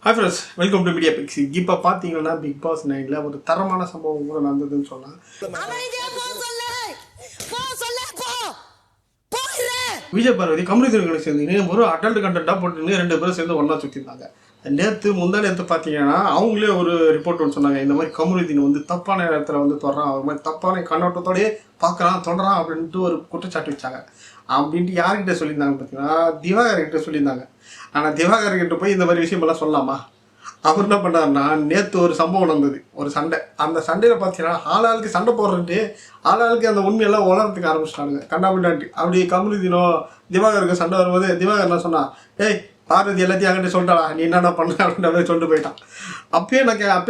Hi friends, welcome to Media Pixie. இப்போ பார்த்தீங்கன்னா big pass 9ல ஒரு தரமான சம்பவம் கூட நடந்ததுன்னு சொல்லலாம். விஜய் பார்வதி கம்யூனிட்டி சேர்ந்து ஒரு அடல்ட் கண்டென்ட்டாக போட்டு 2 பேரும் சேர்ந்து ஒன்றா சுற்றிருந்தாங்க. முந்தா நேற்று பார்த்தீங்கன்னா அவங்களே ஒரு ரிப்போர்ட் ஒன்று சொன்னாங்க. இந்த மாதிரி கம்யூனிட்டின் வந்து தப்பான இடத்துல வந்து தொடறான், ஒரு மாதிரி தப்பான கண்ணோட்டத்தோடய பார்க்குறான் தொடறான் அப்படின்ட்டு ஒரு குற்றச்சாட்டு வச்சாங்க. அப்படின்ட்டு யார்கிட்ட சொல்லியிருந்தாங்க பார்த்தீங்கன்னா திவாகர்கிட்ட சொல்லியிருந்தாங்க. ஆனால் திவாகர்கிட்ட போய் இந்த மாதிரி விஷயமெல்லாம் சொல்லலாமா? அவர் என்ன பண்ணாருன்னா நேற்று ஒரு சம்பவம் நடந்தது, ஒரு சண்டை. அந்த சண்டையில் பார்த்தீங்கன்னா ஆளாளுக்கு சண்டை போடுறேன்ட்டு ஆளாளுக்கு அந்த உண்மையெல்லாம் வளர்றதுக்கு ஆரம்பிச்சிட்டாங்க கண்டாபிண்டான்ட்டு. அப்படி கம்யூனிட்டினோ திவாகருக்கு சண்டை வரும்போது திவாகர் என்ன சொன்னான், ஏய் பார்வதி எல்லாத்தையும் அங்கிட்ட சொல்லிட்டாளா, நீ என்னென்ன பண்ண அப்படின்ற மாதிரி சொல்லிட்டு போயிட்டான். அப்பயே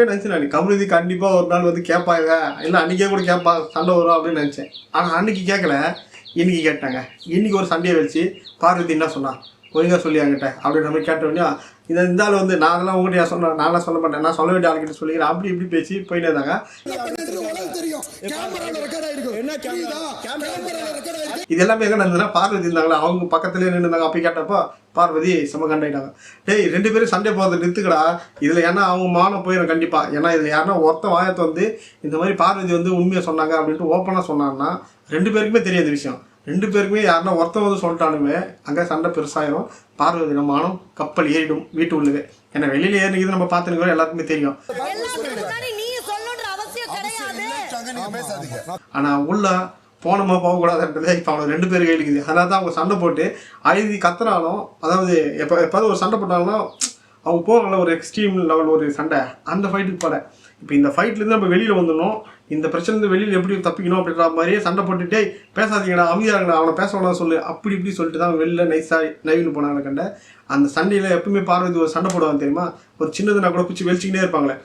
நினச்சேன் நான் கம்யூனிட்டி கண்டிப்பாக ஒரு நாள் வந்து கேட்பாங்க, இல்லை அன்றைக்கே கூட கேட்பா சண்டை வரும் அப்படின்னு நினச்சேன். ஆனால் அன்றைக்கி கேட்கல, இன்னைக்கு கேட்டாங்க. இன்னைக்கு ஒரு சண்டையை வச்சு பார்வதி என்ன சொன்னான், ஒழுங்காக சொல்லி அங்கிட்ட அப்படின்ற மாதிரி கேட்டோடனே இந்த ஆள் வந்து நான் அதெல்லாம் உங்கள்கிட்ட சொன்னேன், நான்லாம் சொல்ல மாட்டேன், நான் சொல்ல வேண்டிய ஆளுக்கிட்ட சொல்லிக்கிறேன், அப்படி இப்படி பேசி போயிட்டே இருந்தாங்க. இது எல்லாமே எங்கே நடந்ததுன்னா பார்வதி இருந்தாங்களா, அவங்க பக்கத்துலேயே நின்றுந்தாங்க. அப்படி கேட்டப்போ பார்வதி செம்ம கண்டாயிட்டாங்க. டேய் 2 பேரும் சண்டை போகிறத நிறுத்துக்கடா, இதில் ஏன்னா அவங்க மானம் போயிடும் கண்டிப்பாக. ஏன்னா இதில் யாருன்னா ஒருத்த வாயத்தை வந்து இந்த மாதிரி பார்வதி வந்து உண்மையை சொன்னாங்க அப்படின்ட்டு ஓப்பனாக சொன்னாங்கன்னா 2 பேருக்குமே தெரியாத விஷயம். 2 பேருக்குமே யாருன்னா ஒருத்தன் வந்து சொல்லிட்டானுமே அங்கே சண்டை பெருசாயிரும், பார்வதி மானம் கப்பல் ஏறிடும் வீட்டு உள்ளவே. ஏன்னா வெளியில் ஏறினது நம்ம பார்த்துன்னு எல்லாருக்குமே தெரியும். ஆனால் உள்ள போனமா போகக்கூடாதுன்றது இப்போ அவங்க 2 பேர் கையிலுக்குது. அதனால தான் அவங்க சண்டை போட்டு அழுதி கத்துனாலும், அதாவது எப்போது ஒரு சண்டை போட்டாங்கன்னா அவங்க போவாங்கள ஒரு எக்ஸ்ட்ரீம் லெவல் ஒரு சண்டை, அந்த ஃபைட்டுக்கு போட. இப்போ இந்த ஃபைட்லேருந்து நம்ம வெளியில் வந்துடணும், இந்த பிரச்சனை வெளியில் எப்படி தப்பிக்கணும் அப்படின்ற மாதிரியே சண்டை போட்டுட்டே பேசாதீங்கடா, அமைதியாகடா, அவனை பேச வேணாம் சொல்லு, அப்படி இப்படி சொல்லிட்டு தான் வெளியில் நைஸாக நைவின்னு போனாங்க. கண்ட அந்த சண்டையில் எப்பவுமே பார்வதி ஒரு சண்டை போடுவாங்க தெரியுமா, ஒரு சின்னதுனா கூட பிடிச்சி வெளிச்சிக்கிட்டே இருப்பாங்களே.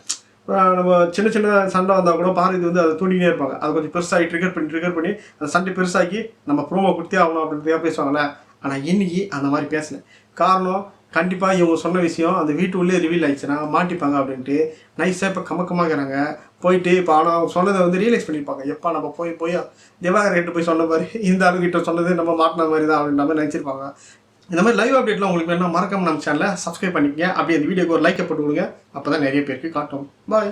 நம்ம சின்ன சின்ன சண்டை வந்தால் கூட பார்வதி வந்து அதை தூண்டிகிட்டே இருப்பாங்க. அதை கொஞ்சம் பெருசாகி ட்ரிகர் பண்ணி அந்த சண்டை பெருசாக்கி நம்ம ப்ரோமோ கொடுத்தே ஆகணும் அப்படின்றதா பேசுவாங்களே. ஆனால் இன்னைக்கு அந்த மாதிரி பேசினேன். காரணம் கண்டிப்பாக இவங்க சொன்ன விஷயம் அந்த வீட்டு உள்ளே ரிவீல் ஆகிடுச்சுன்னா மாட்டிப்பாங்க அப்படின்ட்டு நைஸாக இப்போ கமக்கமாகறாங்க. போயிட்டு இப்போ ஆனால் அவங்க சொன்னதை வந்து ரியலைஸ் பண்ணியிருப்பாங்க. எப்போ நம்ம போய் திவாகர்கிட்ட போய் சொன்ன மாதிரி இந்த ஆளுகிட்ட சொன்னது நம்ம மாட்டின மாதிரி தான் அப்படின்ற மாதிரி நினச்சிருப்பாங்க. இந்த மாதிரி லைவ் அப்டேட்லாம் உங்களுக்கு வேணா மறக்காம நம்ம சேனலை சப்ஸ்கிரைப் பண்ணிக்கங்க. அப்படியே அந்த வீடியோக்கு ஒரு லைக்கை போட்டு கொடுங்க, அப்போ தான் நிறைய பேருக்கு காட்டும். பாய்.